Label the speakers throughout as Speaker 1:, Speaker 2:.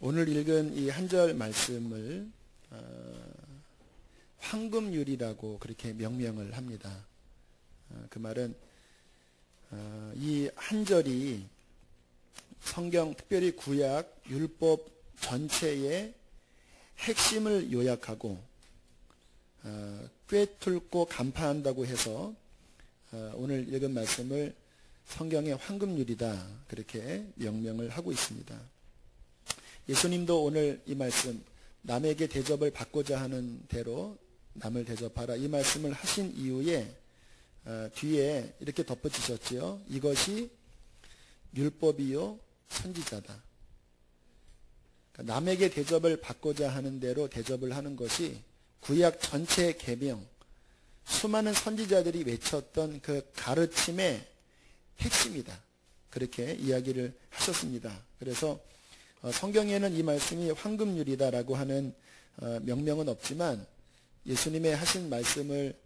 Speaker 1: 오늘 읽은 이 한 절 말씀을 황금률이라고 그렇게 명명을 합니다. 그 말은 이 한 절이 성경, 특별히 구약, 율법 전체의 핵심을 요약하고 꿰뚫고 간파한다고 해서 오늘 읽은 말씀을 성경의 황금률이다 그렇게 명명을 하고 있습니다. 예수님도 오늘 이 말씀, 남에게 대접을 받고자 하는 대로 남을 대접하라, 이 말씀을 하신 이후에 뒤에 이렇게 덧붙이셨지요. 이것이 율법이요 선지자다. 그러니까 남에게 대접을 받고자 하는 대로 대접을 하는 것이 구약 전체 계명, 수많은 선지자들이 외쳤던 그 가르침의 핵심이다. 그렇게 이야기를 하셨습니다. 그래서 성경에는 이 말씀이 황금률이다라고 하는 명명은 없지만 예수님의 하신 말씀을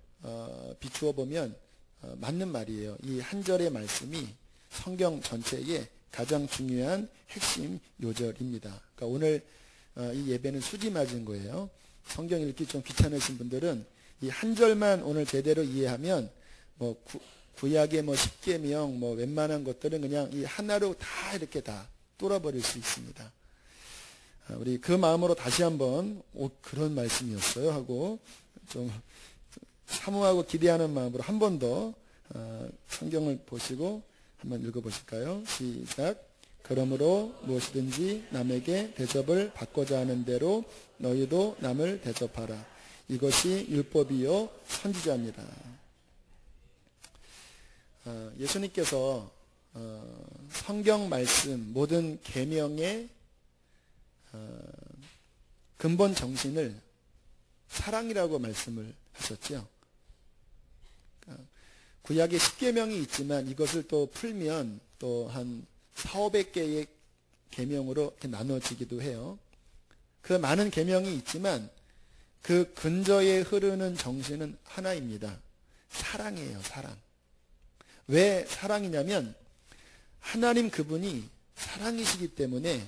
Speaker 1: 비추어 보면 맞는 말이에요. 이 한 절의 말씀이 성경 전체의 가장 중요한 핵심 요절입니다. 그러니까 오늘 이 예배는 수지 맞은 거예요. 성경 읽기 좀 귀찮으신 분들은 이 한 절만 오늘 제대로 이해하면 구약의 10계명 웬만한 것들은 그냥 이 하나로 다 이렇게 다 뚫어버릴 수 있습니다. 우리 그 마음으로 다시 한번 그런 말씀이었어요 하고 좀 사모하고 기대하는 마음으로 한 번 더 성경을 보시고 한번 읽어보실까요? 시작. 그러므로 무엇이든지 남에게 대접을 받고자 하는 대로 너희도 남을 대접하라. 이것이 율법이요 선지자입니다. 예수님께서 성경 말씀 모든 계명의 근본 정신을 사랑이라고 말씀을 하셨죠. 구약에 10계명이 있지만 이것을 또 풀면 또 한 400~500개의 계명으로 이렇게 나눠지기도 해요. 그 많은 계명이 있지만 그 근저에 흐르는 정신은 하나입니다. 사랑이에요, 사랑. 왜 사랑이냐면 하나님 그분이 사랑이시기 때문에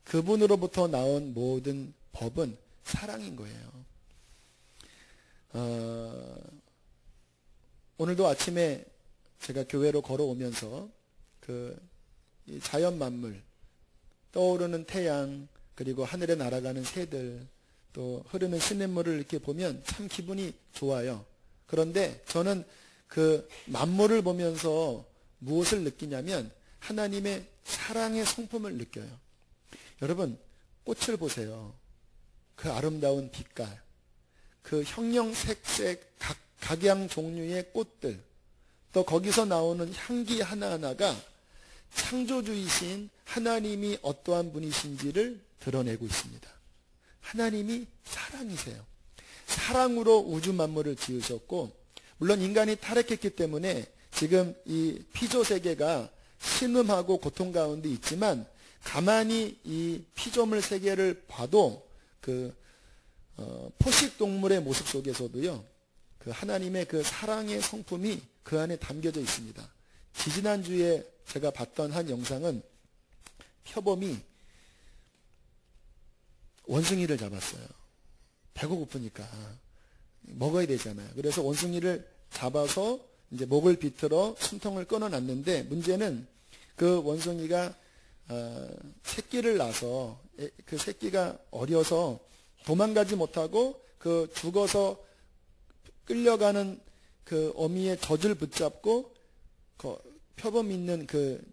Speaker 1: 그분으로부터 나온 모든 법은 사랑인 거예요. 오늘도 아침에 제가 교회로 걸어오면서 이 자연 만물, 떠오르는 태양, 그리고 하늘에 날아가는 새들, 또 흐르는 시냇물을 이렇게 보면 참 기분이 좋아요. 그런데 저는 그 만물을 보면서 무엇을 느끼냐면 하나님의 사랑의 성품을 느껴요. 여러분, 꽃을 보세요. 그 아름다운 빛깔, 그 형형색색 각양 종류의 꽃들, 또 거기서 나오는 향기 하나하나가 창조주이신 하나님이 어떠한 분이신지를 드러내고 있습니다. 하나님이 사랑이세요. 사랑으로 우주 만물을 지으셨고, 물론 인간이 타락했기 때문에 지금 이 피조세계가 신음하고 고통 가운데 있지만 가만히 이 피조물 세계를 봐도 포식동물의 모습 속에서도요, 그 하나님의 그 사랑의 성품이 그 안에 담겨져 있습니다. 지지난주에 제가 봤던 한 영상은 표범이 원숭이를 잡았어요. 배가 고프니까 먹어야 되잖아요. 그래서 원숭이를 잡아서 이제 목을 비틀어 숨통을 끊어놨는데 문제는 그 원숭이가 새끼를 낳아서 그 새끼가 어려서 도망가지 못하고 그 죽어서 끌려가는 그 어미의 젖을 붙잡고 그 표범 있는 그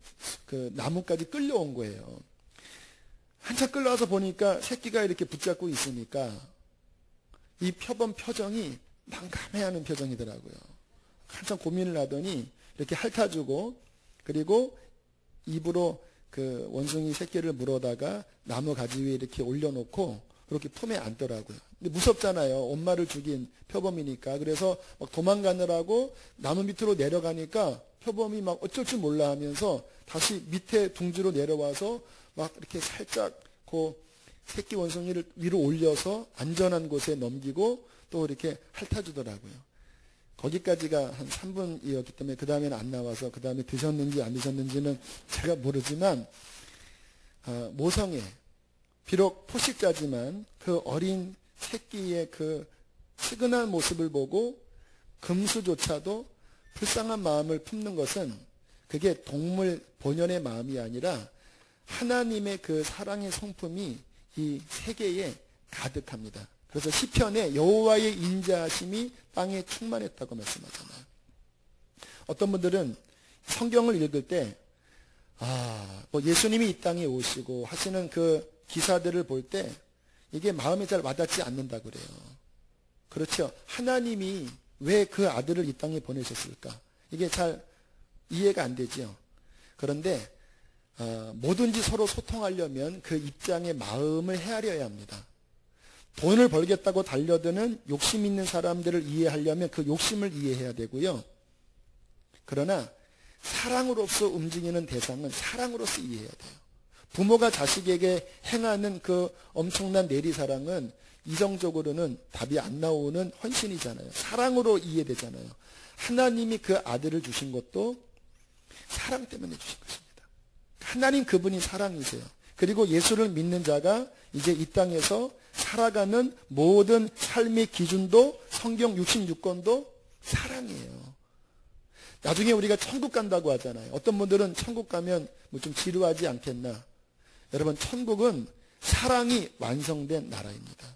Speaker 1: 나무까지 끌려온 거예요. 한참 끌려와서 보니까 새끼가 이렇게 붙잡고 있으니까 이 표범 표정이 난감해하는 표정이더라고요. 한참 고민을 하더니 이렇게 핥아주고 그리고 입으로 그 원숭이 새끼를 물어다가 나무 가지 위에 이렇게 올려놓고 그렇게 품에 안더라고요. 근데 무섭잖아요. 엄마를 죽인 표범이니까. 그래서 막 도망가느라고 나무 밑으로 내려가니까 표범이 막 어쩔 줄 몰라 하면서 다시 밑에 둥지로 내려와서 막 이렇게 살짝 그 새끼 원숭이를 위로 올려서 안전한 곳에 넘기고 또 이렇게 핥아주더라고요. 거기까지가 한 3분이었기 때문에 그 다음에는 안 나와서 그 다음에 드셨는지 안 드셨는지는 제가 모르지만 모성애, 비록 포식자지만 그 어린 새끼의 그 측은한 모습을 보고 금수조차도 불쌍한 마음을 품는 것은 그게 동물 본연의 마음이 아니라 하나님의 그 사랑의 성품이 이 세계에 가득합니다. 그래서 시편에 여호와의 인자하심이 땅에 충만했다고 말씀하잖아요. 어떤 분들은 성경을 읽을 때 뭐 예수님이 이 땅에 오시고 하시는 그 기사들을 볼 때 이게 마음에 잘 와닿지 않는다 그래요. 그렇죠. 하나님이 왜 그 아들을 이 땅에 보내셨을까? 이게 잘 이해가 안 되죠. 그런데 뭐든지 서로 소통하려면 그 입장의 마음을 헤아려야 합니다. 돈을 벌겠다고 달려드는 욕심 있는 사람들을 이해하려면 그 욕심을 이해해야 되고요. 그러나 사랑으로서 움직이는 대상은 사랑으로서 이해해야 돼요. 부모가 자식에게 행하는 그 엄청난 내리사랑은 이성적으로는 답이 안 나오는 헌신이잖아요. 사랑으로 이해되잖아요. 하나님이 그 아들을 주신 것도 사랑 때문에 주신 것입니다. 하나님 그분이 사랑이세요. 그리고 예수를 믿는 자가 이제 이 땅에서 살아가는 모든 삶의 기준도 성경 66권도 사랑이에요. 나중에 우리가 천국 간다고 하잖아요. 어떤 분들은 천국 가면 뭐 좀 지루하지 않겠나. 여러분, 천국은 사랑이 완성된 나라입니다.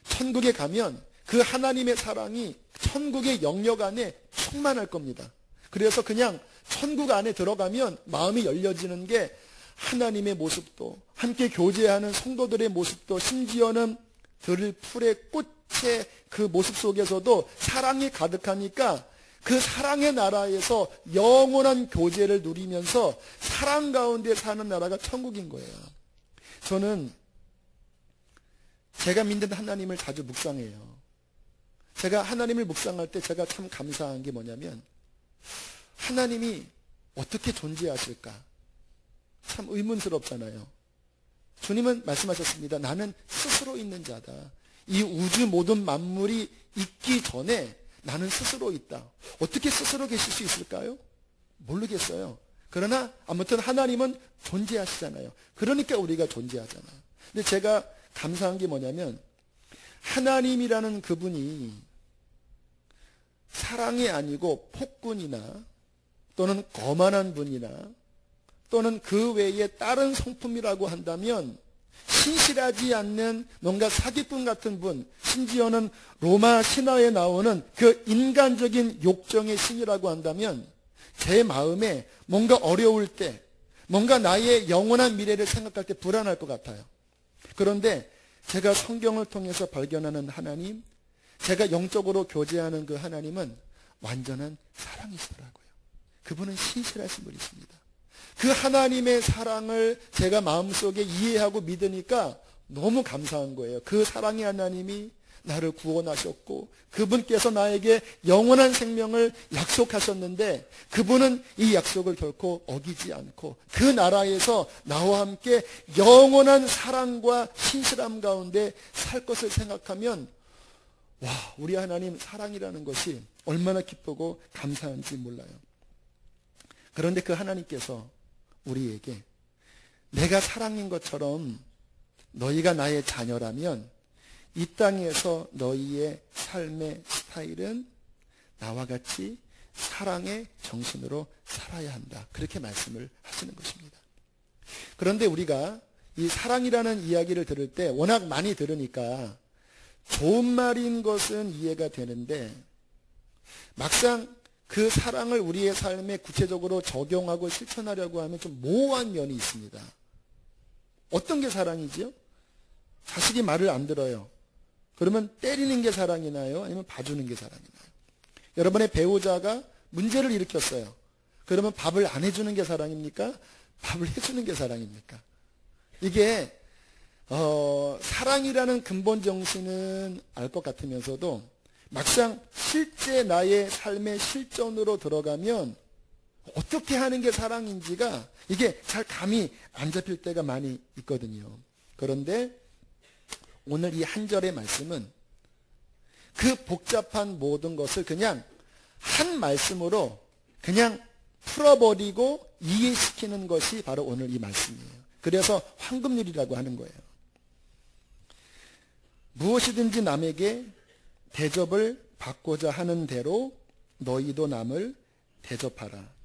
Speaker 1: 천국에 가면 그 하나님의 사랑이 천국의 영역 안에 충만할 겁니다. 그래서 그냥 천국 안에 들어가면 마음이 열려지는 게 하나님의 모습도, 함께 교제하는 성도들의 모습도, 심지어는 들풀의 꽃의 그 모습 속에서도 사랑이 가득하니까 그 사랑의 나라에서 영원한 교제를 누리면서 사랑 가운데 사는 나라가 천국인 거예요. 저는 제가 믿는 하나님을 자주 묵상해요. 제가 하나님을 묵상할 때 제가 참 감사한 게 뭐냐면 하나님이 어떻게 존재하실까? 참 의문스럽잖아요. 주님은 말씀하셨습니다. 나는 스스로 있는 자다. 이 우주 모든 만물이 있기 전에 나는 스스로 있다. 어떻게 스스로 계실 수 있을까요? 모르겠어요. 그러나 아무튼 하나님은 존재하시잖아요. 그러니까 우리가 존재하잖아요. 근데 제가 감사한 게 뭐냐면 하나님이라는 그분이 사랑이 아니고 폭군이나 또는 거만한 분이나 또는 그 외에 다른 성품이라고 한다면 신실하지 않는 뭔가 사기꾼 같은 분, 심지어는 로마 신화에 나오는 그 인간적인 욕정의 신이라고 한다면 제 마음에 뭔가 어려울 때, 뭔가 나의 영원한 미래를 생각할 때 불안할 것 같아요. 그런데 제가 성경을 통해서 발견하는 하나님, 제가 영적으로 교제하는 그 하나님은 완전한 사랑이시더라고요. 그분은 신실하신 분이십니다. 그 하나님의 사랑을 제가 마음속에 이해하고 믿으니까 너무 감사한 거예요. 그 사랑의 하나님이 나를 구원하셨고 그분께서 나에게 영원한 생명을 약속하셨는데 그분은 이 약속을 결코 어기지 않고 그 나라에서 나와 함께 영원한 사랑과 신실함 가운데 살 것을 생각하면 와, 우리 하나님 사랑이라는 것이 얼마나 기쁘고 감사한지 몰라요. 그런데 그 하나님께서 우리에게 내가 사랑인 것처럼 너희가 나의 자녀라면 이 땅에서 너희의 삶의 스타일은 나와 같이 사랑의 정신으로 살아야 한다. 그렇게 말씀을 하시는 것입니다. 그런데 우리가 이 사랑이라는 이야기를 들을 때 워낙 많이 들으니까 좋은 말인 것은 이해가 되는데 막상 그 사랑을 우리의 삶에 구체적으로 적용하고 실천하려고 하면 좀 모호한 면이 있습니다. 어떤 게 사랑이지요? 자식이 말을 안 들어요. 그러면 때리는 게 사랑이나요? 아니면 봐주는 게 사랑이나요? 여러분의 배우자가 문제를 일으켰어요. 그러면 밥을 안 해주는 게 사랑입니까? 밥을 해주는 게 사랑입니까? 이게 사랑이라는 근본 정신은 알 것 같으면서도 막상 실제 나의 삶의 실전으로 들어가면 어떻게 하는 게 사랑인지가 이게 잘 감이 안 잡힐 때가 많이 있거든요. 그런데 오늘 이 한 절의 말씀은 그 복잡한 모든 것을 그냥 한 말씀으로 그냥 풀어버리고 이해시키는 것이 바로 오늘 이 말씀이에요. 그래서 황금률이라고 하는 거예요. 무엇이든지 남에게 대접을 받고자 하는 대로 너희도 남을 대접하라.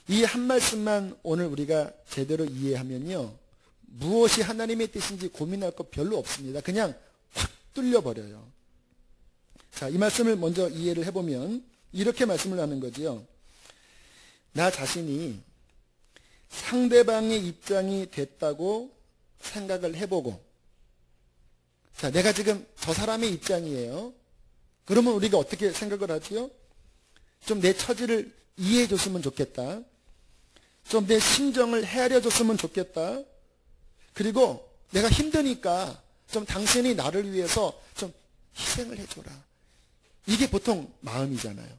Speaker 1: 이 한 말씀만 오늘 우리가 제대로 이해하면요, 무엇이 하나님의 뜻인지 고민할 거 별로 없습니다. 그냥 확 뚫려버려요. 자, 이 말씀을 먼저 이해를 해보면 이렇게 말씀을 하는 거지요. 나 자신이 상대방의 입장이 됐다고 생각을 해보고, 자, 내가 지금 저 사람의 입장이에요. 그러면 우리가 어떻게 생각을 하지요? 좀 내 처지를 이해해 줬으면 좋겠다. 좀 내 심정을 헤아려 줬으면 좋겠다. 그리고 내가 힘드니까 좀 당신이 나를 위해서 좀 희생을 해줘라. 이게 보통 마음이잖아요.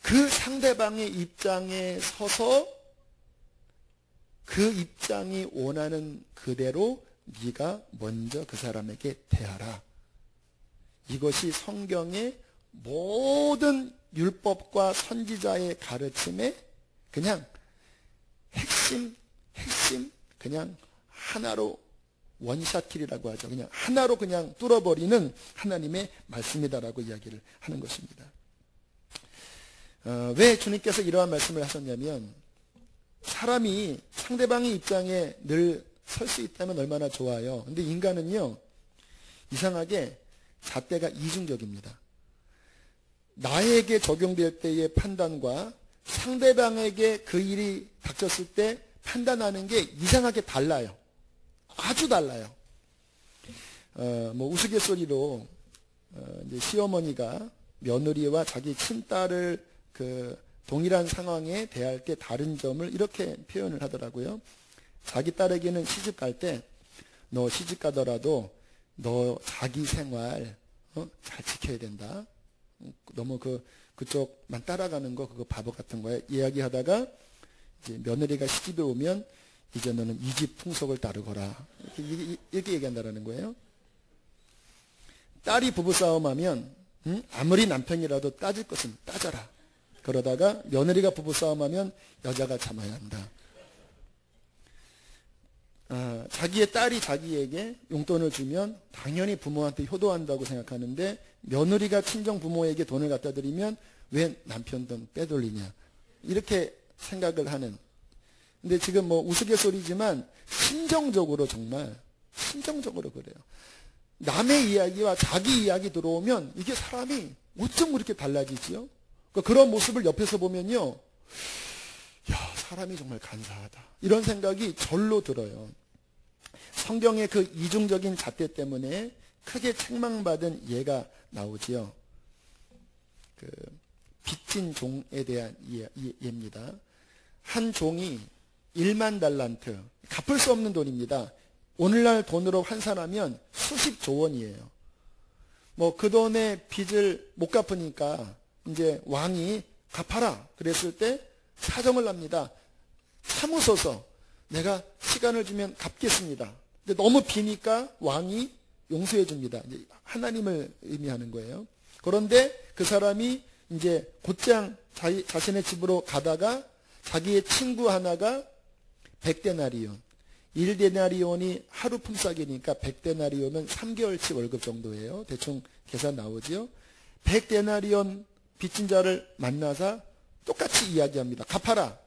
Speaker 1: 그 상대방의 입장에 서서 그 입장이 원하는 그대로 네가 먼저 그 사람에게 대하라. 이것이 성경의 모든 율법과 선지자의 가르침에 그냥 핵심 그냥 하나로 원샷킬이라고 하죠. 그냥 하나로 그냥 뚫어버리는 하나님의 말씀이다라고 이야기를 하는 것입니다. 왜 주님께서 이러한 말씀을 하셨냐면, 사람이 상대방의 입장에 늘 설 수 있다면 얼마나 좋아요. 근데 인간은요, 이상하게 잣대가 이중적입니다. 나에게 적용될 때의 판단과 상대방에게 그 일이 닥쳤을 때 판단하는 게 이상하게 달라요. 아주 달라요. 우스갯소리로 이제 시어머니가 며느리와 자기 친딸을 그 동일한 상황에 대할 때 다른 점을 이렇게 표현을 하더라고요. 자기 딸에게는 시집 갈 때 너 시집 가더라도 너 자기 생활 잘 지켜야 된다. 너무 그쪽만 따라가는 거 그거 바보 같은 거야. 이야기하다가 이제 며느리가 시집에 오면 이제 너는 이 집 풍속을 따르거라. 이렇게 얘기한다라는 거예요. 딸이 부부싸움하면 아무리 남편이라도 따질 것은 따져라. 그러다가 며느리가 부부싸움하면 여자가 참아야 한다. 자기의 딸이 자기에게 용돈을 주면 당연히 부모한테 효도한다고 생각하는데, 며느리가 친정 부모에게 돈을 갖다 드리면 왜 남편 돈 빼돌리냐, 이렇게 생각을 하는. 근데 지금 우스갯소리지만 심정적으로 정말 심정적으로 그래요. 남의 이야기와 자기 이야기 들어오면 이게 사람이 어쩜 그렇게 달라지지요? 그런 모습을 옆에서 보면요, 야, 사람이 정말 간사하다, 이런 생각이 절로 들어요. 성경의 그 이중적인 잣대 때문에 크게 책망받은 예가 나오지요. 그 빚진 종에 대한 예입니다. 한 종이 1만 달란트, 갚을 수 없는 돈입니다. 오늘날 돈으로 환산하면 수십조 원이에요. 그 돈의 빚을 못 갚으니까 이제 왕이 갚아라 그랬을 때 사정을 합니다. 참으소서, 내가 시간을 주면 갚겠습니다. 근데 너무 비니까 왕이 용서해 줍니다. 이제 하나님을 의미하는 거예요. 그런데 그 사람이 이제 곧장 자신의 집으로 가다가 자기의 친구 하나가 100데나리온, 1데나리온이 하루 품삯이니까 100데나리온은 3개월치 월급 정도예요. 대충 계산 나오죠. 100데나리온 빚진 자를 만나서 똑같이 이야기합니다. 갚아라.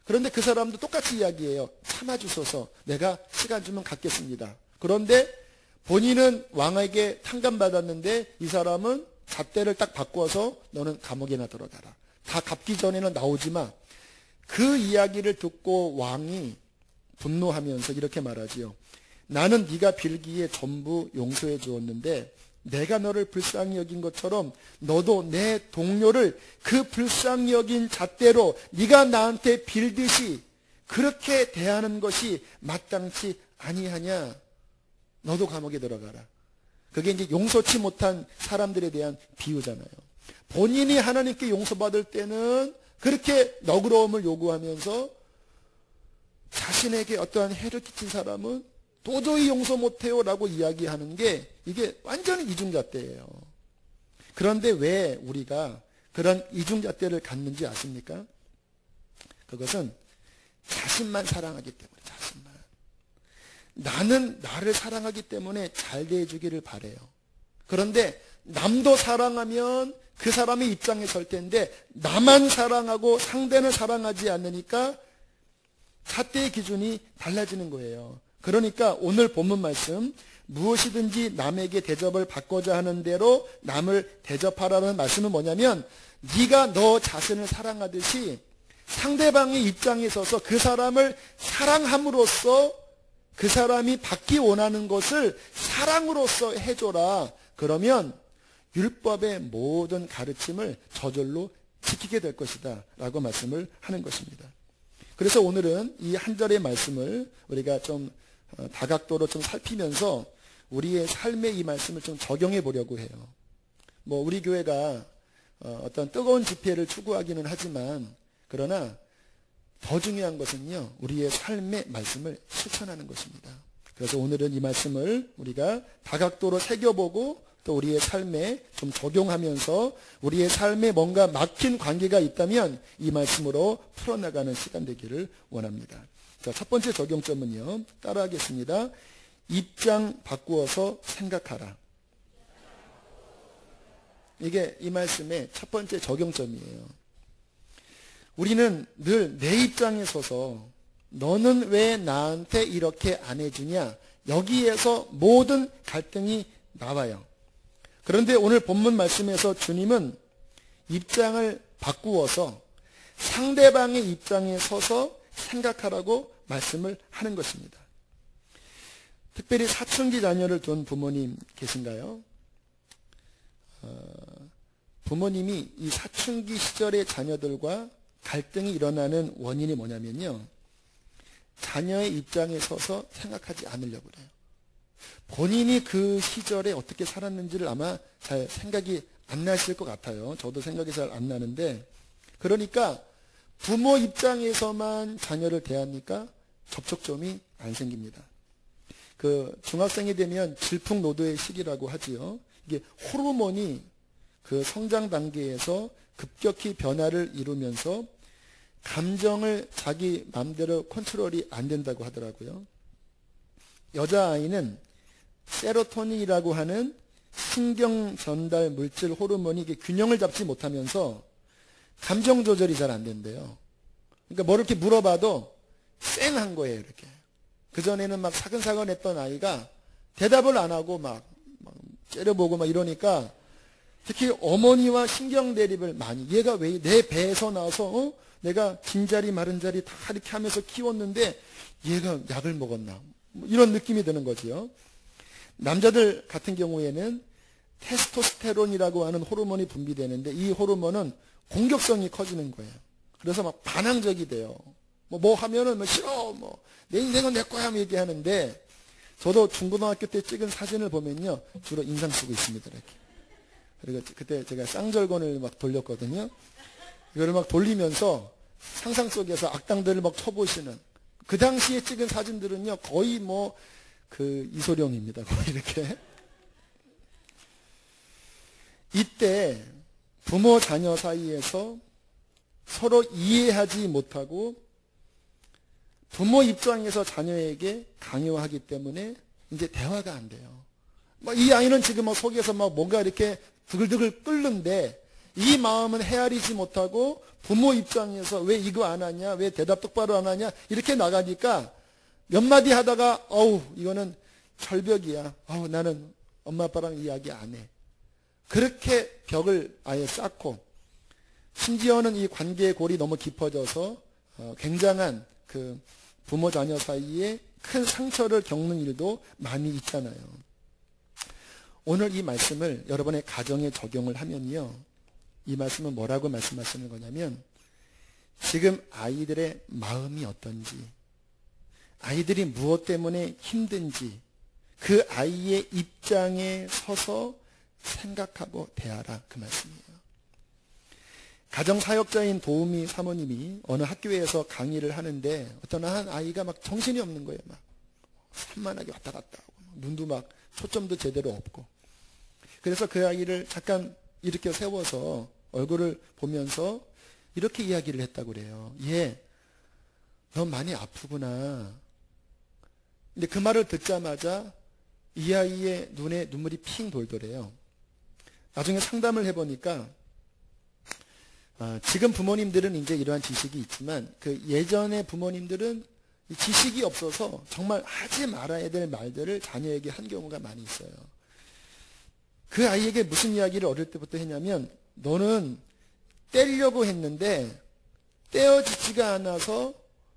Speaker 1: 그런데 그 사람도 똑같이 이야기해요. 참아주소서, 내가 시간 주면 갚겠습니다. 그런데 본인은 왕에게 탕감받았는데 이 사람은 잣대를 딱 바꿔서 너는 감옥에나 들어가라. 다 갚기 전에는 나오지 마. 그 이야기를 듣고 왕이 분노하면서 이렇게 말하지요. 나는 네가 빌기에 전부 용서해 주었는데 내가 너를 불쌍히 여긴 것처럼 너도 내 동료를 그 불쌍히 여긴 잣대로 네가 나한테 빌듯이 그렇게 대하는 것이 마땅치 아니하냐. 너도 감옥에 들어가라. 그게 이제 용서치 못한 사람들에 대한 비유잖아요. 본인이 하나님께 용서받을 때는 그렇게 너그러움을 요구하면서 자신에게 어떠한 해를 끼친 사람은 도저히 용서 못해요 라고 이야기하는 게 이게 완전히 이중잣대예요. 그런데 왜 우리가 그런 이중잣대를 갖는지 아십니까? 그것은 자신만 사랑하기 때문에, 자신만. 나는 나를 사랑하기 때문에 잘 대해주기를 바래요. 그런데 남도 사랑하면 그 사람의 입장에 설 텐데 나만 사랑하고 상대는 사랑하지 않으니까 잣대의 기준이 달라지는 거예요. 그러니까 오늘 본문 말씀, 무엇이든지 남에게 대접을 받고자 하는 대로 남을 대접하라는 말씀은 뭐냐면, 네가 너 자신을 사랑하듯이 상대방의 입장에 서서 그 사람을 사랑함으로써 그 사람이 받기 원하는 것을 사랑으로써 해줘라. 그러면 율법의 모든 가르침을 저절로 지키게 될 것이다 라고 말씀을 하는 것입니다. 그래서 오늘은 이 한 절의 말씀을 우리가 좀 다각도로 좀 살피면서 우리의 삶에 이 말씀을 좀 적용해 보려고 해요. 우리 교회가 어떤 뜨거운 집회를 추구하기는 하지만, 그러나 더 중요한 것은요, 우리의 삶의 말씀을 실천하는 것입니다. 그래서 오늘은 이 말씀을 우리가 다각도로 새겨보고 또 우리의 삶에 좀 적용하면서 우리의 삶에 뭔가 막힌 관계가 있다면 이 말씀으로 풀어나가는 시간 되기를 원합니다. 자, 첫 번째 적용점은요, 따라하겠습니다. 입장 바꾸어서 생각하라. 이게 이 말씀의 첫 번째 적용점이에요. 우리는 늘 내 입장에 서서 너는 왜 나한테 이렇게 안 해주냐, 여기에서 모든 갈등이 나와요. 그런데 오늘 본문 말씀에서 주님은 입장을 바꾸어서 상대방의 입장에 서서 생각하라고 말씀을 하는 것입니다. 특별히 사춘기 자녀를 둔 부모님 계신가요? 부모님이 이 사춘기 시절의 자녀들과 갈등이 일어나는 원인이 뭐냐면요, 자녀의 입장에 서서 생각하지 않으려고 그래요. 본인이 그 시절에 어떻게 살았는지를 아마 잘 생각이 안 나실 것 같아요. 저도 생각이 잘 안 나는데, 그러니까 부모 입장에서만 자녀를 대하니까 접촉점이 안 생깁니다. 중학생이 되면 질풍노도의 시기라고 하지요. 이게 호르몬이 그 성장 단계에서 급격히 변화를 이루면서 감정을 자기 마음대로 컨트롤이 안 된다고 하더라고요. 여자아이는 세로토닌이라고 하는 신경 전달 물질 호르몬이 균형을 잡지 못하면서 감정 조절이 잘 안 된대요. 그러니까 뭐 이렇게 물어봐도 쌩한 거예요, 이렇게. 그전에는 막 사근사근했던 아이가 대답을 안 하고 막 째려보고 막 이러니까, 특히 어머니와 신경 대립을 많이, 얘가 왜 내 배에서 나와서 내가 빈자리 마른자리 다 이렇게 하면서 키웠는데 얘가 약을 먹었나, 이런 느낌이 드는 거지요. 남자들 같은 경우에는 테스토스테론이라고 하는 호르몬이 분비되는데 이 호르몬은 공격성이 커지는 거예요. 그래서 막 반항적이 돼요. 뭐 하면은 싫어, 내 인생은 내 거야 얘기하는데, 저도 중고등학교 때 찍은 사진을 보면요, 주로 인상 쓰고 있습니다, 이렇게. 그리고 그때 제가 쌍절곤을 막 돌렸거든요. 이거를 막 돌리면서 상상 속에서 악당들을 막 쳐보시는, 그 당시에 찍은 사진들은요, 거의 이소룡입니다. 거의 이렇게. 이때 부모 자녀 사이에서 서로 이해하지 못하고 부모 입장에서 자녀에게 강요하기 때문에 이제 대화가 안 돼요. 이 아이는 지금 속에서 뭔가 이렇게 드글드글 끓는데 이 마음은 헤아리지 못하고 부모 입장에서 왜 이거 안 하냐, 왜 대답 똑바로 안 하냐, 이렇게 나가니까 몇 마디 하다가 이거는 절벽이야. 나는 엄마 아빠랑 이야기 안 해. 그렇게 벽을 아예 쌓고, 심지어는 이 관계의 골이 너무 깊어져서 굉장한 부모 자녀 사이에 큰 상처를 겪는 일도 많이 있잖아요. 오늘 이 말씀을 여러분의 가정에 적용을 하면요, 이 말씀은 뭐라고 말씀하시는 거냐면, 지금 아이들의 마음이 어떤지, 아이들이 무엇 때문에 힘든지 그 아이의 입장에 서서 생각하고 대하라, 그 말씀이에요. 가정사역자인 도우미 사모님이 어느 학교에서 강의를 하는데 어떤 한 아이가 정신이 없는 거예요. 산만하게 왔다 갔다 하고, 눈도 초점도 제대로 없고. 그래서 그 아이를 잠깐 일으켜 세워서 얼굴을 보면서 이렇게 이야기를 했다고 그래요. 얘, 너 많이 아프구나. 근데 그 말을 듣자마자 이 아이의 눈에 눈물이 핑 돌더래요. 나중에 상담을 해보니까 지금 부모님들은 이제 이러한 지식이 있지만 그 예전의 부모님들은 지식이 없어서 정말 하지 말아야 될 말들을 자녀에게 한 경우가 많이 있어요. 그 아이에게 무슨 이야기를 어릴 때부터 했냐면 너는 떼려고 했는데 떼어지지가 않아서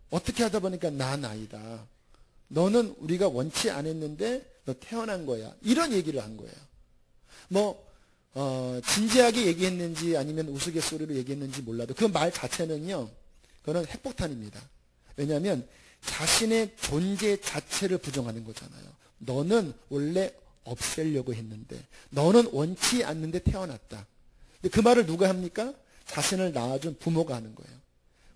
Speaker 1: 어떻게 하다 보니까 난 아이다. 너는 우리가 원치 않았는데 너 태어난 거야. 이런 얘기를 한 거예요. 진지하게 얘기했는지 아니면 우스갯소리로 얘기했는지 몰라도 그 말 자체는요, 그거는 핵폭탄입니다. 왜냐하면 자신의 존재 자체를 부정하는 거잖아요. 너는 원래 없애려고 했는데, 너는 원치 않는데 태어났다. 근데 그 말을 누가 합니까? 자신을 낳아준 부모가 하는 거예요.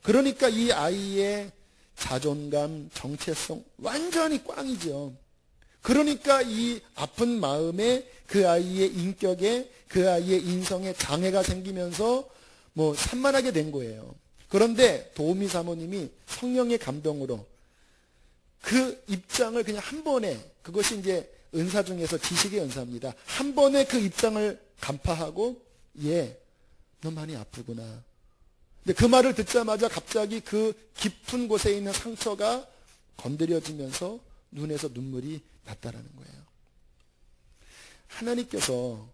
Speaker 1: 그러니까 이 아이의 자존감, 정체성 완전히 꽝이죠. 그러니까 이 아픈 마음에 그 아이의 인격에, 그 아이의 인성에 장애가 생기면서 산만하게 된 거예요. 그런데 도우미 사모님이 성령의 감동으로 그 입장을 그냥 한 번에, 그것이 이제 은사 중에서 지식의 은사입니다. 한 번에 그 입장을 간파하고, 너 많이 아프구나. 근데 그 말을 듣자마자 갑자기 그 깊은 곳에 있는 상처가 건드려지면서 눈에서 눈물이 났다라는 거예요. 하나님께서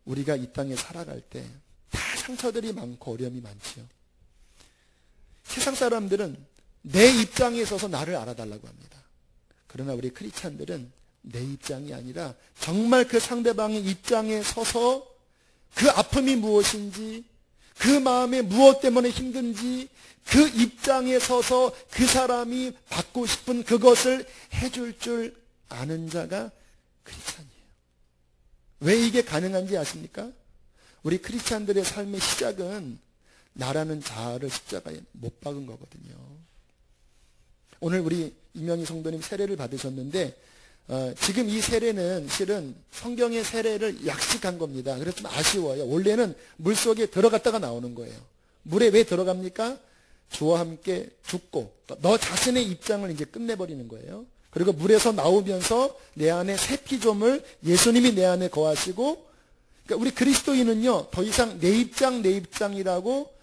Speaker 1: 우리가 이 땅에 살아갈 때 다 상처들이 많고 어려움이 많지요. 세상 사람들은 내 입장에 서서 나를 알아달라고 합니다. 그러나 우리 크리스찬들은 내 입장이 아니라 정말 그 상대방의 입장에 서서 그 아픔이 무엇인지, 그 마음에 무엇 때문에 힘든지 그 입장에 서서 그 사람이 받고 싶은 그것을 해줄 줄 아는 자가 크리스찬이에요. 왜 이게 가능한지 아십니까? 우리 크리스찬들의 삶의 시작은 나라는 자아를 십자가에 못 박은 거거든요. 오늘 우리 이명희 성도님 세례를 받으셨는데 지금 이 세례는 실은 성경의 세례를 약식한 겁니다. 그래서 좀 아쉬워요. 원래는 물속에 들어갔다가 나오는 거예요. 물에 왜 들어갑니까? 주와 함께 죽고 너 자신의 입장을 이제 끝내버리는 거예요. 그리고 물에서 나오면서 내 안에 새 피조물 예수님이 내 안에 거하시고, 그러니까 우리 그리스도인은요 더 이상 내 입장이라고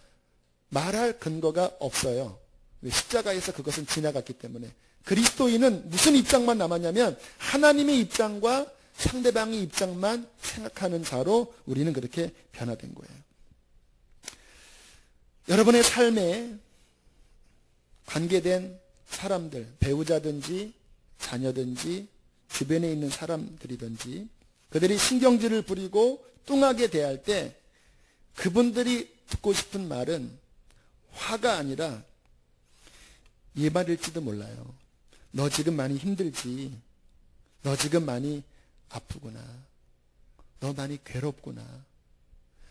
Speaker 1: 말할 근거가 없어요. 십자가에서 그것은 지나갔기 때문에. 그리스도인은 무슨 입장만 남았냐면 하나님의 입장과 상대방의 입장만 생각하는 자로 우리는 그렇게 변화된 거예요. 여러분의 삶에 관계된 사람들, 배우자든지 자녀든지 주변에 있는 사람들이든지 그들이 신경질을 부리고 뚱하게 대할 때 그분들이 듣고 싶은 말은 화가 아니라 이 말일지도 몰라요. 너 지금 많이 힘들지. 너 지금 많이 아프구나. 너 많이 괴롭구나.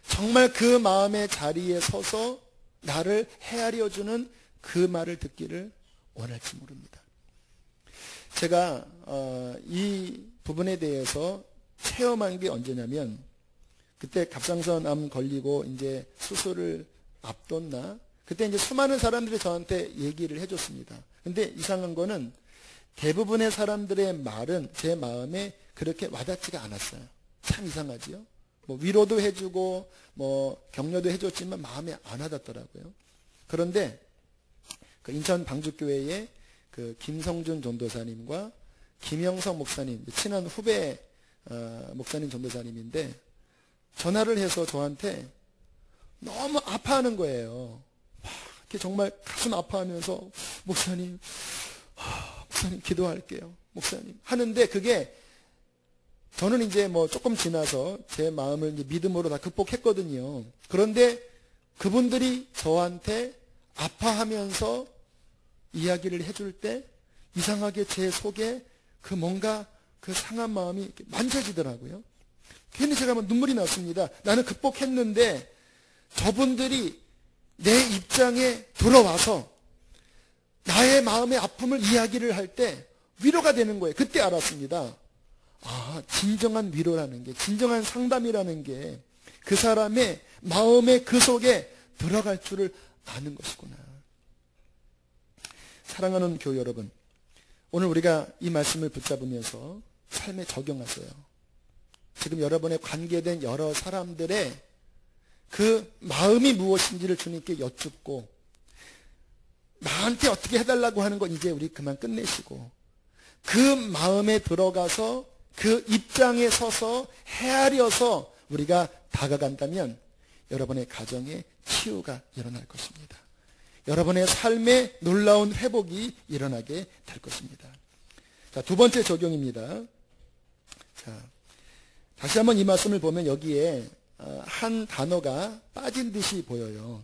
Speaker 1: 정말 그 마음의 자리에 서서 나를 헤아려주는 그 말을 듣기를 원할지 모릅니다. 제가 이 부분에 대해서 체험한 게 언제냐면 그때 갑상선암 걸리고 이제 수술을 앞뒀나? 그때 이제 수많은 사람들이 저한테 얘기를 해줬습니다. 근데 이상한 거는 대부분의 사람들의 말은 제 마음에 그렇게 와닿지가 않았어요. 참 이상하지요? 위로도 해주고 격려도 해줬지만 마음에 안 와닿더라고요. 그런데 그 인천 방주교회의 그 김성준 전도사님과 김영석 목사님, 친한 후배 목사님 전도사님인데 전화를 해서 저한테 너무 아파하는 거예요. 이렇게 정말 가슴 아파하면서 목사님 기도할게요. 목사님 하는데 그게 저는 이제 조금 지나서 제 마음을 이제 믿음으로 다 극복했거든요. 그런데 그분들이 저한테 아파하면서 이야기를 해줄 때 이상하게 제 속에 그 뭔가 그 상한 마음이 만져지더라고요. 괜히 제가 눈물이 났습니다. 나는 극복했는데 저분들이 내 입장에 들어와서 나의 마음의 아픔을 이야기를 할 때 위로가 되는 거예요. 그때 알았습니다. 진정한 위로라는 게, 진정한 상담이라는 게 그 사람의 마음의 그 속에 들어갈 줄을 아는 것이구나. 사랑하는 교회 여러분, 오늘 우리가 이 말씀을 붙잡으면서 삶에 적용하세요. 지금 여러분의 관계된 여러 사람들의 그 마음이 무엇인지를 주님께 여쭙고, 나한테 어떻게 해달라고 하는 건 이제 우리 그만 끝내시고, 그 마음에 들어가서 그 입장에 서서 헤아려서 우리가 다가간다면 여러분의 가정에 치유가 일어날 것입니다. 여러분의 삶에 놀라운 회복이 일어나게 될 것입니다. 자, 두 번째 적용입니다. 자, 다시 한번 이 말씀을 보면 여기에 한 단어가 빠진 듯이 보여요.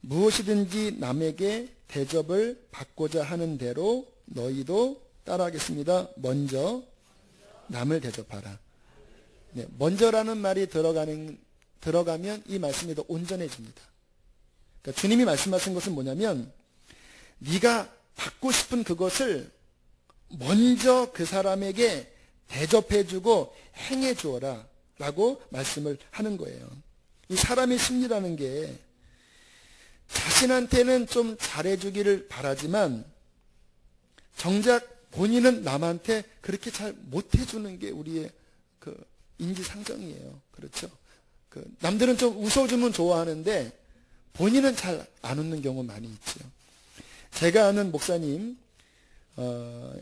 Speaker 1: 무엇이든지 남에게 대접을 받고자 하는 대로 너희도 따라하겠습니다. 먼저 남을 대접하라. 네, 먼저라는 말이 들어가면 이 말씀이 더 온전해집니다. 그러니까 주님이 말씀하신 것은 뭐냐면, 네가 받고 싶은 그것을 먼저 그 사람에게 대접해주고 행해주어라 라고 말씀을 하는 거예요. 이 사람의 심리라는 게 자신한테는 좀 잘해주기를 바라지만 정작 본인은 남한테 그렇게 잘 못해주는 게 우리의 그 인지상정이에요. 그렇죠? 남들은 좀 웃어주면 좋아하는데 본인은 잘 안 웃는 경우 많이 있죠. 제가 아는 목사님,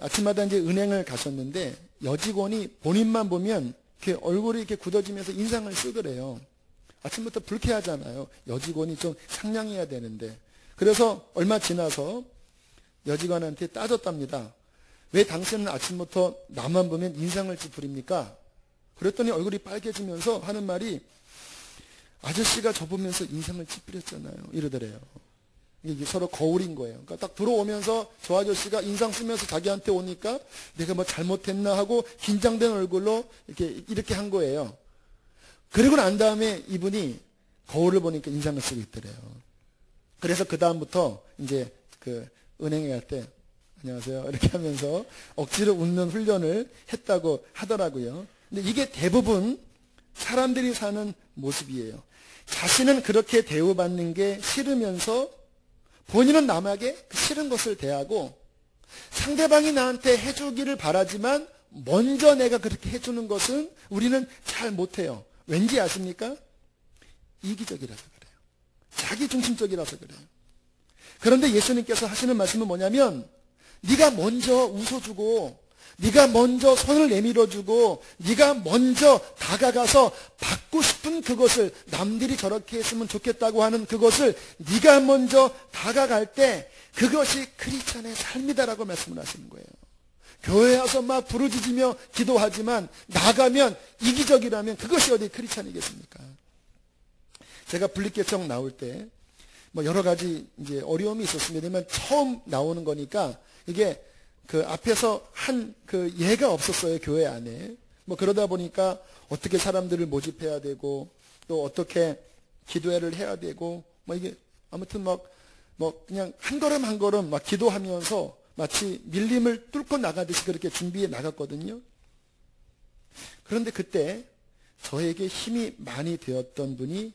Speaker 1: 아침마다 이제 은행을 가셨는데 여직원이 본인만 보면 이렇게 얼굴이 이렇게 굳어지면서 인상을 쓰더래요. 아침부터 불쾌하잖아요. 여직원이 좀 상냥해야 되는데. 그래서 얼마 지나서 여직원한테 따졌답니다. 왜 당신은 아침부터 나만 보면 인상을 찌푸립니까? 그랬더니 얼굴이 빨개지면서 하는 말이, 아저씨가 저 보면서 인상을 찌푸렸잖아요. 이러더래요. 이게 서로 거울인 거예요. 그러니까 딱 들어오면서 저 아저씨가 인상 쓰면서 자기한테 오니까 내가 뭐 잘못했나 하고 긴장된 얼굴로 이렇게 한 거예요. 그리고 난 다음에 이분이 거울을 보니까 인상을 쓰고 있더래요. 그래서 그 다음부터 이제 그 은행에 갈 때 안녕하세요 이렇게 하면서 억지로 웃는 훈련을 했다고 하더라고요. 근데 이게 대부분 사람들이 사는 모습이에요. 자신은 그렇게 대우받는 게 싫으면서 본인은 남에게 그 싫은 것을 대하고, 상대방이 나한테 해주기를 바라지만 먼저 내가 그렇게 해주는 것은 우리는 잘 못해요. 왠지 아십니까? 이기적이라서 그래요. 자기중심적이라서 그래요. 그런데 예수님께서 하시는 말씀은 뭐냐면, 네가 먼저 웃어주고, 네가 먼저 손을 내밀어주고, 네가 먼저 다가가서 받고 싶은 그것을, 남들이 저렇게 했으면 좋겠다고 하는 그것을 네가 먼저 다가갈 때 그것이 크리스찬의 삶이다라고 말씀을 하시는 거예요. 교회에 와서 막 부르짖으며 기도하지만 나가면 이기적이라면 그것이 어디 크리스찬이겠습니까? 제가 분립개척 나올 때 뭐 여러 가지 이제 어려움이 있었습니다만 처음 나오는 거니까 이게 그 앞에서 한 그 예가 없었어요. 교회 안에. 뭐 그러다 보니까 어떻게 사람들을 모집해야 되고 또 어떻게 기도회를 해야 되고 뭐 이게 아무튼 뭐 그냥 한 걸음 한 걸음 막 기도하면서 마치 밀림을 뚫고 나가듯이 그렇게 준비해 나갔거든요. 그런데 그때 저에게 힘이 많이 되었던 분이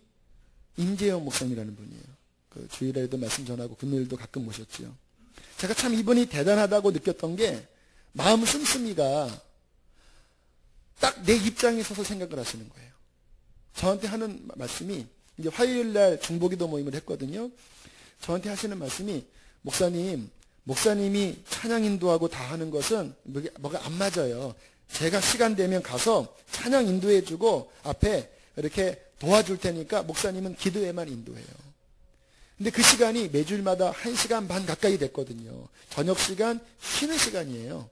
Speaker 1: 임재영 목사님이라는 분이에요. 그 주일에도 말씀 전하고 금요일도 가끔 오셨죠. 제가 참 이분이 대단하다고 느꼈던 게 마음 씀씀이가 딱 내 입장에 서서 생각을 하시는 거예요. 저한테 하는 말씀이, 이제 화요일 날 중보기도 모임을 했거든요. 저한테 하시는 말씀이, 목사님이 찬양 인도하고 다 하는 것은 뭐가 안 맞아요. 제가 시간 되면 가서 찬양 인도해주고 앞에 이렇게 도와줄 테니까 목사님은 기도회만 인도해요. 근데 그 시간이 매주일마다 1시간 반 가까이 됐거든요. 저녁 시간 쉬는 시간이에요.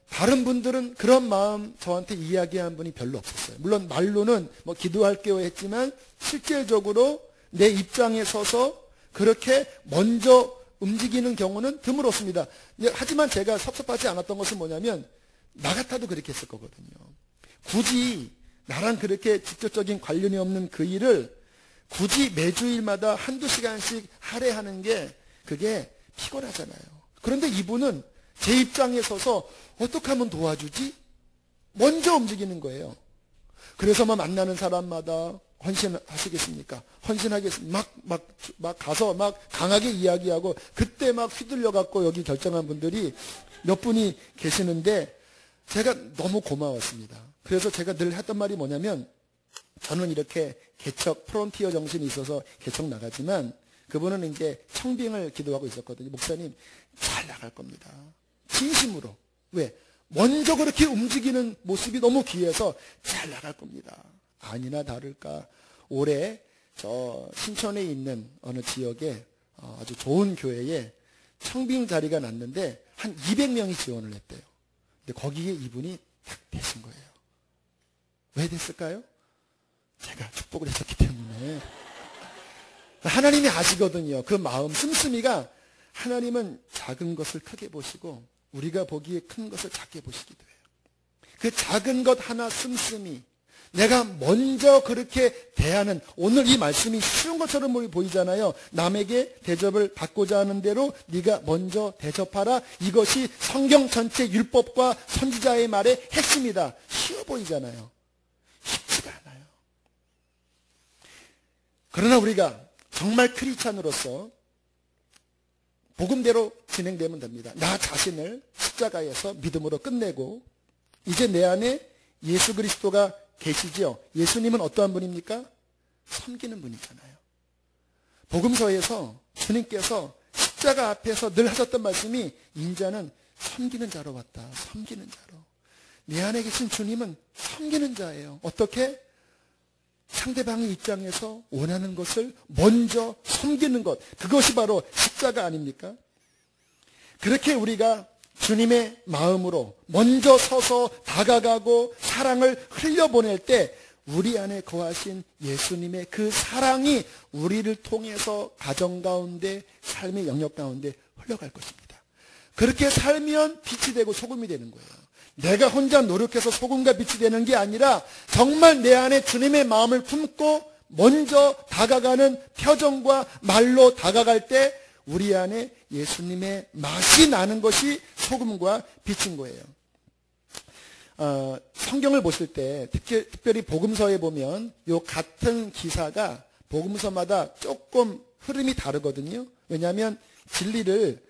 Speaker 1: 다른 분들은 그런 마음 저한테 이야기한 분이 별로 없었어요. 물론 말로는 뭐 기도할게요 했지만 실질적으로 내 입장에 서서 그렇게 먼저 움직이는 경우는 드물었습니다. 하지만 제가 섭섭하지 않았던 것은 뭐냐면 나 같아도 그렇게 했을 거거든요. 굳이 나랑 그렇게 직접적인 관련이 없는 그 일을 굳이 매주일마다 한두 시간씩 할애하는 게 그게 피곤하잖아요. 그런데 이분은 제 입장에 서서 어떻게 하면 도와주지? 먼저 움직이는 거예요. 그래서 만나는 사람마다 헌신하시겠습니까? 헌신하겠습니다. 막 가서 막 강하게 이야기하고 그때 막 휘둘려갖고 여기 결정한 분들이 몇 분이 계시는데 제가 너무 고마웠습니다. 그래서 제가 늘 했던 말이 뭐냐면 저는 이렇게 개척, 프론티어 정신이 있어서 개척 나가지만 그분은 이제 청빙을 기도하고 있었거든요. 목사님, 잘 나갈 겁니다. 진심으로. 왜? 먼저 그렇게 움직이는 모습이 너무 귀해서 잘 나갈 겁니다. 아니나 다를까 올해 저 신천에 있는 어느 지역에 아주 좋은 교회에 청빙 자리가 났는데 한 200명이 지원을 했대요. 근데 거기에 이분이 딱 되신 거예요. 왜 됐을까요? 제가 축복을 했었기 때문에. 하나님이 아시거든요. 그 마음 씀씀이가 하나님은 작은 것을 크게 보시고 우리가 보기에 큰 것을 작게 보시기도 해요. 그 작은 것 하나 씀씀이 내가 먼저 그렇게 대하는, 오늘 이 말씀이 쉬운 것처럼 보이잖아요. 남에게 대접을 받고자 하는 대로 네가 먼저 대접하라. 이것이 성경 전체 율법과 선지자의 말의 핵심이다. 쉬워 보이잖아요. 쉽지가 않아요. 그러나 우리가 정말 크리스찬으로서 복음대로 진행되면 됩니다. 나 자신을 십자가에서 믿음으로 끝내고 이제 내 안에 예수 그리스도가 계시지요. 예수님은 어떠한 분입니까? 섬기는 분이잖아요. 복음서에서 주님께서 십자가 앞에서 늘 하셨던 말씀이 인자는 섬기는 자로 왔다. 섬기는 자로. 내 안에 계신 주님은 섬기는 자예요. 어떻게? 상대방의 입장에서 원하는 것을 먼저 섬기는 것. 그것이 바로 십자가 아닙니까? 그렇게 우리가 주님의 마음으로 먼저 서서 다가가고 사랑을 흘려보낼 때 우리 안에 거하신 예수님의 그 사랑이 우리를 통해서 가정 가운데 삶의 영역 가운데 흘러갈 것입니다. 그렇게 살면 빛이 되고 소금이 되는 거예요. 내가 혼자 노력해서 소금과 빛이 되는 게 아니라 정말 내 안에 주님의 마음을 품고 먼저 다가가는 표정과 말로 다가갈 때 우리 안에 예수님의 맛이 나는 것이 소금과 빛인 거예요. 성경을 보실 때 특별히 복음서에 보면 요 같은 기사가 복음서마다 조금 흐름이 다르거든요. 왜냐하면 진리를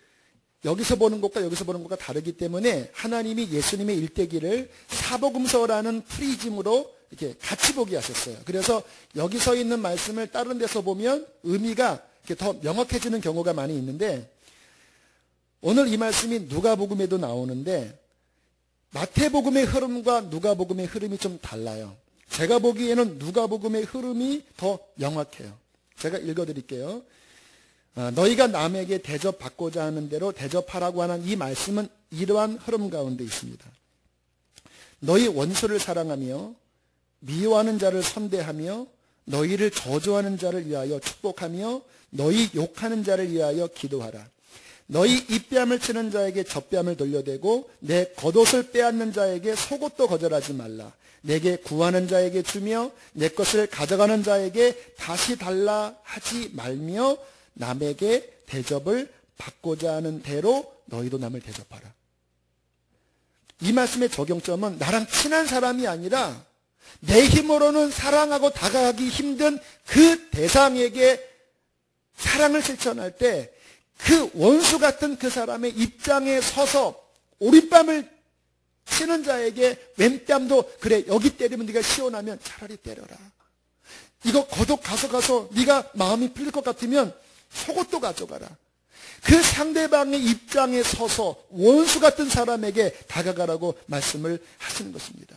Speaker 1: 여기서 보는 것과 여기서 보는 것과 다르기 때문에 하나님이 예수님의 일대기를 사복음서라는 프리즘으로 이렇게 같이 보게 하셨어요. 그래서 여기서 있는 말씀을 다른 데서 보면 의미가 이렇게 더 명확해지는 경우가 많이 있는데 오늘 이 말씀이 누가복음에도 나오는데 마태복음의 흐름과 누가복음의 흐름이 좀 달라요. 제가 보기에는 누가복음의 흐름이 더 명확해요. 제가 읽어드릴게요. 너희가 남에게 대접받고자 하는 대로 대접하라고 하는 이 말씀은 이러한 흐름 가운데 있습니다. 너희 원수를 사랑하며 미워하는 자를 선대하며 너희를 저주하는 자를 위하여 축복하며 너희 욕하는 자를 위하여 기도하라. 너희 입뺨을 치는 자에게 젖뺨을 돌려대고 내 겉옷을 빼앗는 자에게 속옷도 거절하지 말라. 내게 구하는 자에게 주며 내 것을 가져가는 자에게 다시 달라 하지 말며 남에게 대접을 받고자 하는 대로 너희도 남을 대접하라. 이 말씀의 적용점은 나랑 친한 사람이 아니라 내 힘으로는 사랑하고 다가가기 힘든 그 대상에게 사랑을 실천할 때 그 원수 같은 그 사람의 입장에 서서 오른뺨을 치는 자에게 왼뺨도 그래 여기 때리면 네가 시원하면 차라리 때려라. 이거 겉옷 가서 네가 마음이 풀릴 것 같으면 속옷도 가져가라. 그 상대방의 입장에 서서 원수 같은 사람에게 다가가라고 말씀을 하시는 것입니다.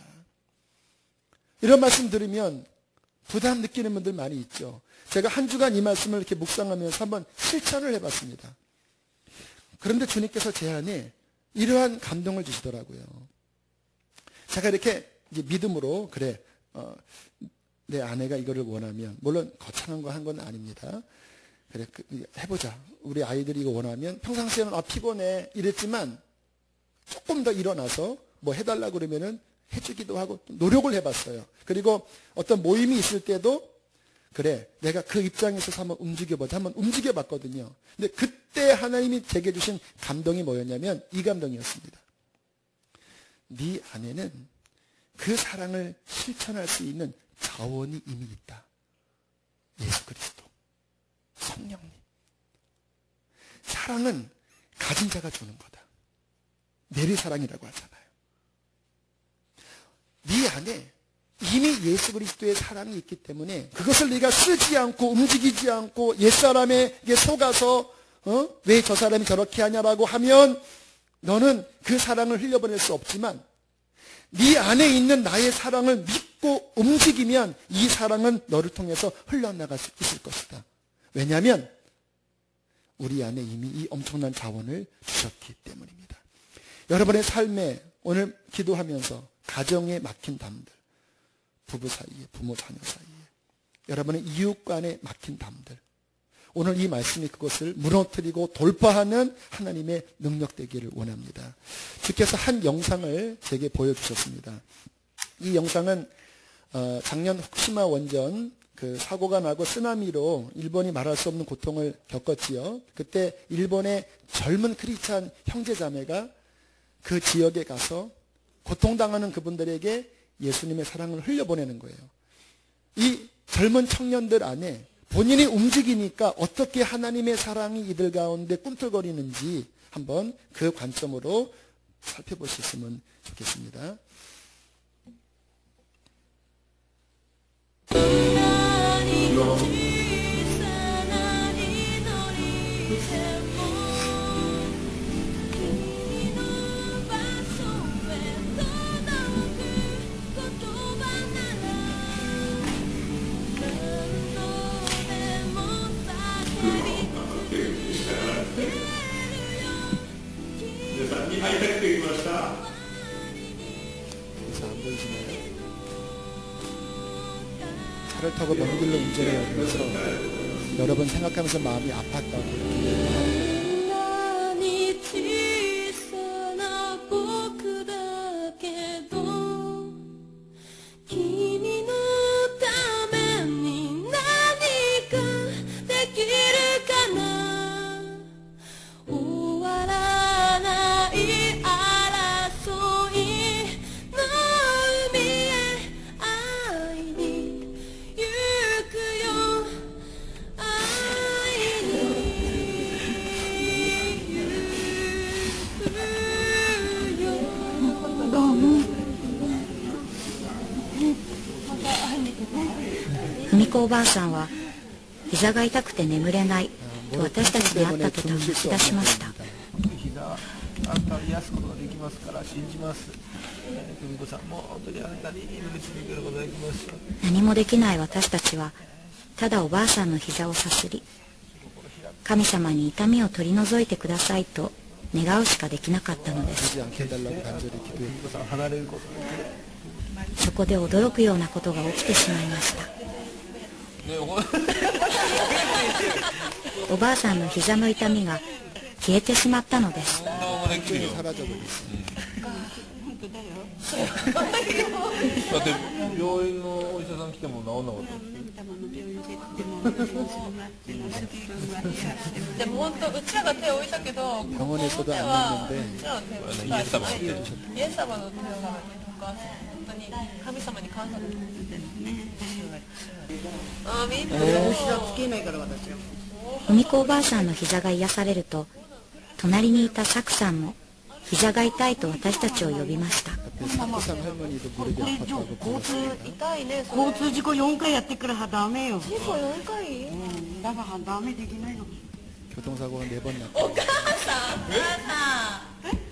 Speaker 1: 이런 말씀 들으면 부담 느끼는 분들 많이 있죠. 제가 한 주간 이 말씀을 이렇게 묵상하면서 한번 실천을 해봤습니다. 그런데 주님께서 제 안에 이러한 감동을 주시더라고요. 제가 이렇게 이제 믿음으로 그래 내 아내가 이거를 원하면 물론 거창한 거 한 건 아닙니다. 그래 해보자. 우리 아이들이 이거 원하면 평상시에는 피곤해 이랬지만 조금 더 일어나서 뭐 해달라고 그러면은 해주기도 하고 노력을 해봤어요. 그리고 어떤 모임이 있을 때도 그래 내가 그 입장에 있어서 한번 움직여보자. 한번 움직여봤거든요. 근데 그때 하나님이 제게 주신 감동이 뭐였냐면 이 감동이었습니다. 네 안에는 그 사랑을 실천할 수 있는 자원이 이미 있다. 예수 그리스도, 성령님. 사랑은 가진 자가 주는 거다. 내리사랑이라고 하잖아요. 네 안에 이미 예수 그리스도의 사랑이 있기 때문에 그것을 네가 쓰지 않고 움직이지 않고 옛사람에게 속아서 왜 저 사람이 저렇게 하냐라고 하면 너는 그 사랑을 흘려보낼 수 없지만 네 안에 있는 나의 사랑을 믿고 움직이면 이 사랑은 너를 통해서 흘러나갈 수 있을 것이다. 왜냐하면 우리 안에 이미 이 엄청난 자원을 주셨기 때문입니다. 여러분의 삶에 오늘 기도하면서 가정에 막힌 담들, 부부 사이에, 부모 자녀 사이에, 여러분의 이웃 간에 막힌 담들, 오늘 이 말씀이 그것을 무너뜨리고 돌파하는 하나님의 능력 되기를 원합니다. 주께서 한 영상을 제게 보여주셨습니다. 이 영상은 작년 후쿠시마 원전 그 사고가 나고 쓰나미로 일본이 말할 수 없는 고통을 겪었지요. 그때 일본의 젊은 크리스찬 형제자매가 그 지역에 가서 고통당하는 그분들에게 예수님의 사랑을 흘려보내는 거예요. 이 젊은 청년들 안에 본인이 움직이니까 어떻게 하나님의 사랑이 이들 가운데 꿈틀거리는지 한번 그 관점으로 살펴보셨으면 좋겠습니다. 안 보이시나요? 차를 타고 먼 길로 운전해 오면서 여러 번 생각하면서 마음이 아팠다고.
Speaker 2: おばあさんは膝が痛くて眠れないと私たちに会った途端泣き出しました。
Speaker 3: 膝あんたを癒すことができますから信じます。久美子さんも本当にあなたに祈り続けることができます。
Speaker 2: 何もできない私たちはただおばあさんの膝をさすり、神様に痛みを取り除いてくださいと願うしかできなかったのです。そこで驚くようなことが起きてしまいました。おばあさんの膝の痛みが消えてしまったのです。
Speaker 3: だって病院のお医者さん来ても治んなかった。
Speaker 4: でも本当うちらが手を置いたけど、
Speaker 1: 병원에서도 안 낫는데
Speaker 3: イエス様の手を
Speaker 4: イエス様の手を払ってとか本当に神様に感謝です。あみんな
Speaker 2: 海子おばあさんの膝が癒されると、隣にいたサクさんも膝が痛いと私たちを呼びました。
Speaker 5: 交通事故4回やってからはダメよ。
Speaker 4: 事故4回？
Speaker 5: だからダメできないの。
Speaker 1: 교통사고가 4번 났고.
Speaker 4: お母さん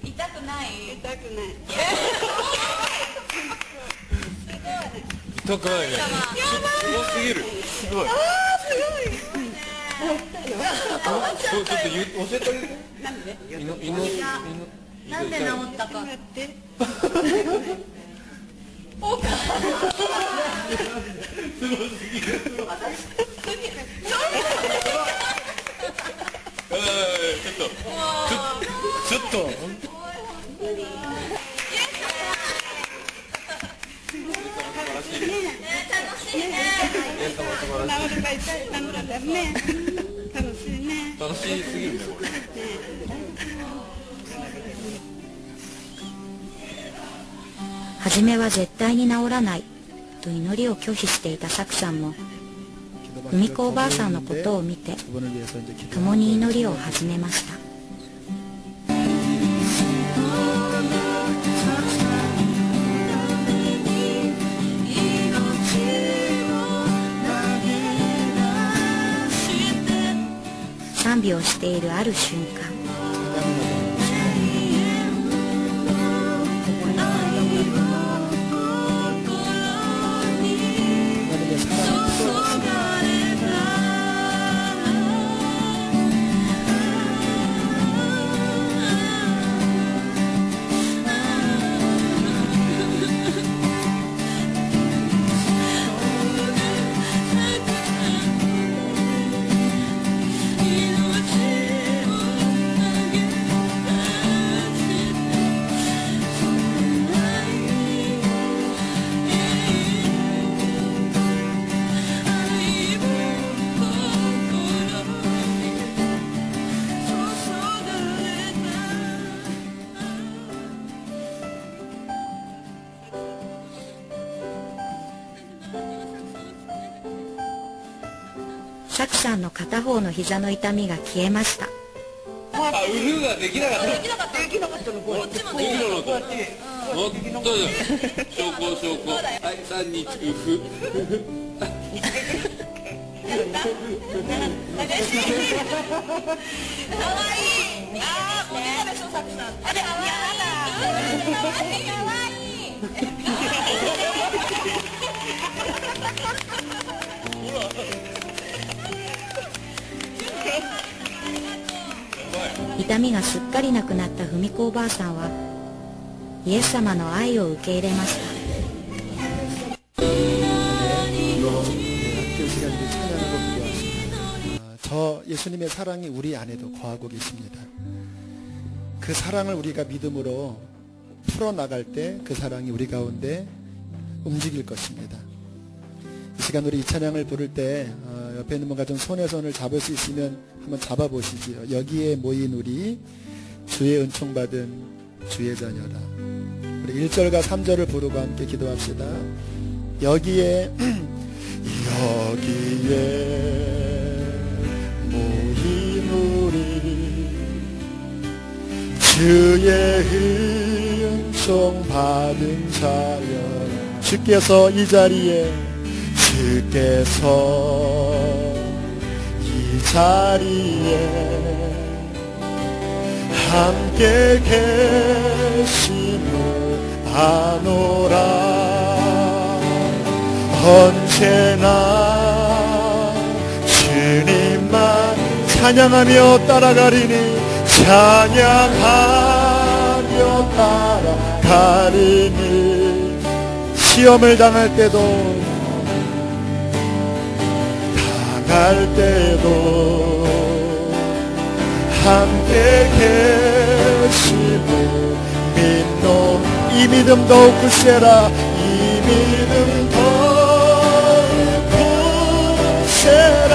Speaker 4: 痛くない？
Speaker 5: 痛くない。
Speaker 3: 痛くないね。すごすぎる。すごい。ちょっと教えてあげて。
Speaker 4: なんで治ったか。お母さん。すごすぎる。
Speaker 1: ちょっと
Speaker 3: 楽しすぎるねこれ。
Speaker 2: 初めは絶対に治らないと祈りを拒否していたサクさんも文子おばあさんのことを見て
Speaker 1: 그분을 위해서 이제
Speaker 2: 共に祈りを始めました。賛美をしているある瞬間、サクさんの片方の膝の痛みが消えました。
Speaker 6: ウフができなかった。
Speaker 5: できなかったのこうやって
Speaker 6: こうやってもっと証拠証拠。はい、3、2、ウフ。
Speaker 4: かわいい。ああ、これでしょ、サクさん。あれ、かわいい。かわいい、かわい
Speaker 2: い。痛みがすっかりなくなった文子おばあさんはイエス様の愛を受け入れました。
Speaker 1: 저 예수님의 사랑이 우리 안에도 거하고 계십니다. 그 사랑을 우리가 믿음으로 풀어나갈 때 그 사랑이 우리 가운데 움직일 것입니다. 이 시간 우리 이 찬양을 부를 때 옆에 있는 분과 좀 손에 손을 잡을 수 있으면 한번 잡아보시지요. 여기에 모인 우리 주의 은총 받은 주의 자녀라. 우리 1절과 3절을 부르고 함께 기도합시다. 여기에 모인 우리 주의 은총 받은 자여, 주께서 이 자리에 함께 계심을 아노라. 언제나 주님만 찬양하며 따라가리니, 찬양하며 따라가리니. 시험을 당할 때도 함께 계심을 믿노. 이 믿음 더욱 굳세라. 이 믿음 더욱 굳세라.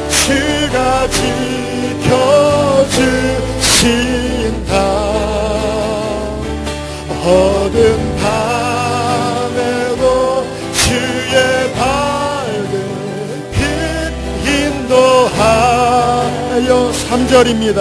Speaker 1: 주가 지켜주신다. 어두운 밤에도 주의 밝은 빛 인도하여. 3절입니다